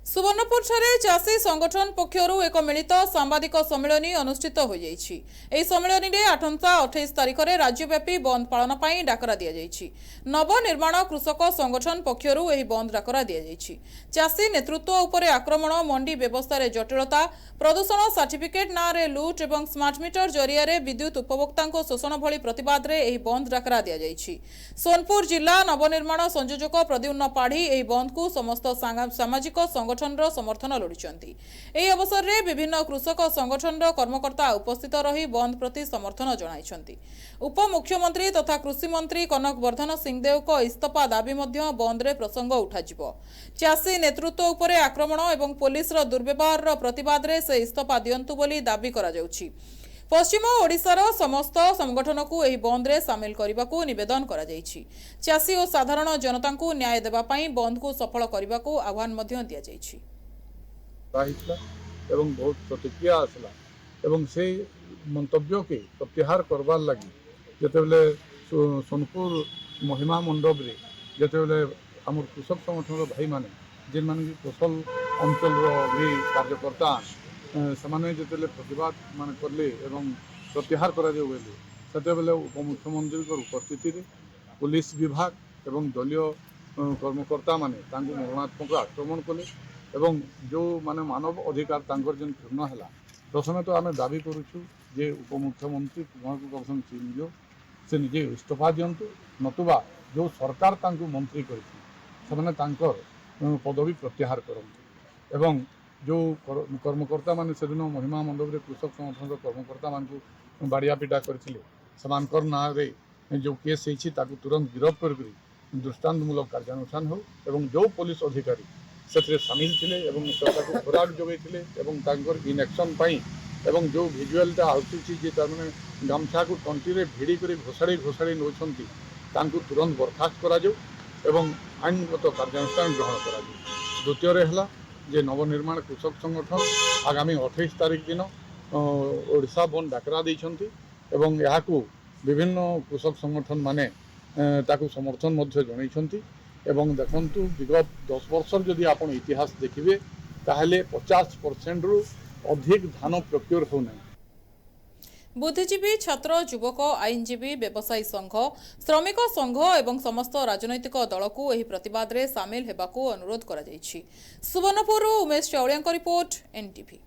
सुवर्णपुर चाषी संगठन पक्षर एक मिलित सांबादिक सम्मेलन अनुष्ठित हो सम्मेलन में आठंता 28 तारिख में राज्यव्यापी बंद पालन पर डाकरा दि नवनिर्माण कृषक संगठन पक्षर बंद डाकरा दि चाषी नेतृत्व उपर आक्रमण मंडी व्यवस्था जटिलता प्रदूषण सर्टिफिकेट ना लुट और स्मार्ट मीटर जरिया विद्युत उपभोक्ता शोषण भली प्रतिवाद में बंद डाकरा दि सोनपुर जिला नवनिर्माण संयोजक प्रद्युम्न पाढ़ी बंद को समस्त सामाजिक संगठन समर्थन लोड़ी अवसर में विभिन्न कृषक संगठन कर्मकर्ता उपस्थित रही बंद प्रति समर्थन जणाई उप मुख्यमंत्री तथा कृषि मंत्री कनक वर्धन सिंहदेव को इस्तफा दाबी बंद रे प्रसंग उठा चाषी नेतृत्व उपर आक्रमण और पुलिस दुर्व्यवहार प्रतिवाद में से इस्तफा दियंतु बोली दाबी करा जाउछि। पश्चिम ओडिशार समस्त संगठन को यह बंद रे सामिल करने को निवेदन करा जाइछि। चाषी और साधारण जनता को न्याय देवा पई बंद को सफल करने को आह्वान मध्य दिया जाइछि। एवं बहुत प्रतिक्रिया आसला एवं से मंतव्य के प्रत्याहार करवार लगी जितेबले सोनपुर महिमा मंडप रे जितेबले आम कृषक संगठन भाई माने जिन मान कौशल अंचल भी कार्यकर्ता से जिते प्रतिवाद मान कले एवं प्रत्याहार करते उपमुख्यमंत्री उपस्थिति पुलिस विभाग एवं दलीय कर्मकर्ता माने मरणात्मक आक्रमण कले एवं जो माने मानव अधिकार तांकर जन क्षुण्ण है प्रथम तो आम दाबी करुचु जे उपमुख्यमंत्री कुमार सिंह से निजे इस्तफा दिंतु नतुबा जो सरकार तांको मंत्री कर पदवी प्रत्याहार करते एवं जो कर्मकर्ता मान से दिन महिमा मंडप रे कृषक संगठन कर्मकर्ता मान बाड़िया पिटा करते ना जो केस होती तुरंत गिरफ्त कर दृष्टांतमूलक कार्यानुष्ठान हो एवं जो पुलिस अधिकारी से सामिल थे खुराक जोगे इनएक्शन एवं जो भिजुआलटा आसूची गामछा को तंटी भिड़ी कर घोषाड़ी घोषाड़ी नौकरी तुरंत बर्खास्त करा एवं आईनगत कार्यानुष्ठान ग्रहण करा। द्वितीय है जे नवनिर्माण कृषक संगठन आगामी 28 तारिख दिन ओडिशा बंद डाकरा देइछंती एवं याकू विभिन्न कृषक संगठन माने ताकू समर्थन मध्य जणाइछंती एवं देखंतु विगत 10 वर्ष जदि आपण इतिहास देखिबे ताहले 50% रु अधिक धान प्रक्योर हो नै। बुद्धिजीवी छात्र युवक आईनजीवी व्यवसायी संघ श्रमिक संघ एवं समस्त राजनैतिक दल को यह प्रतिवाद में सामिल होगा अनुरोध करा जाइछि। Subarnapur Umesh Chaudia report NTV.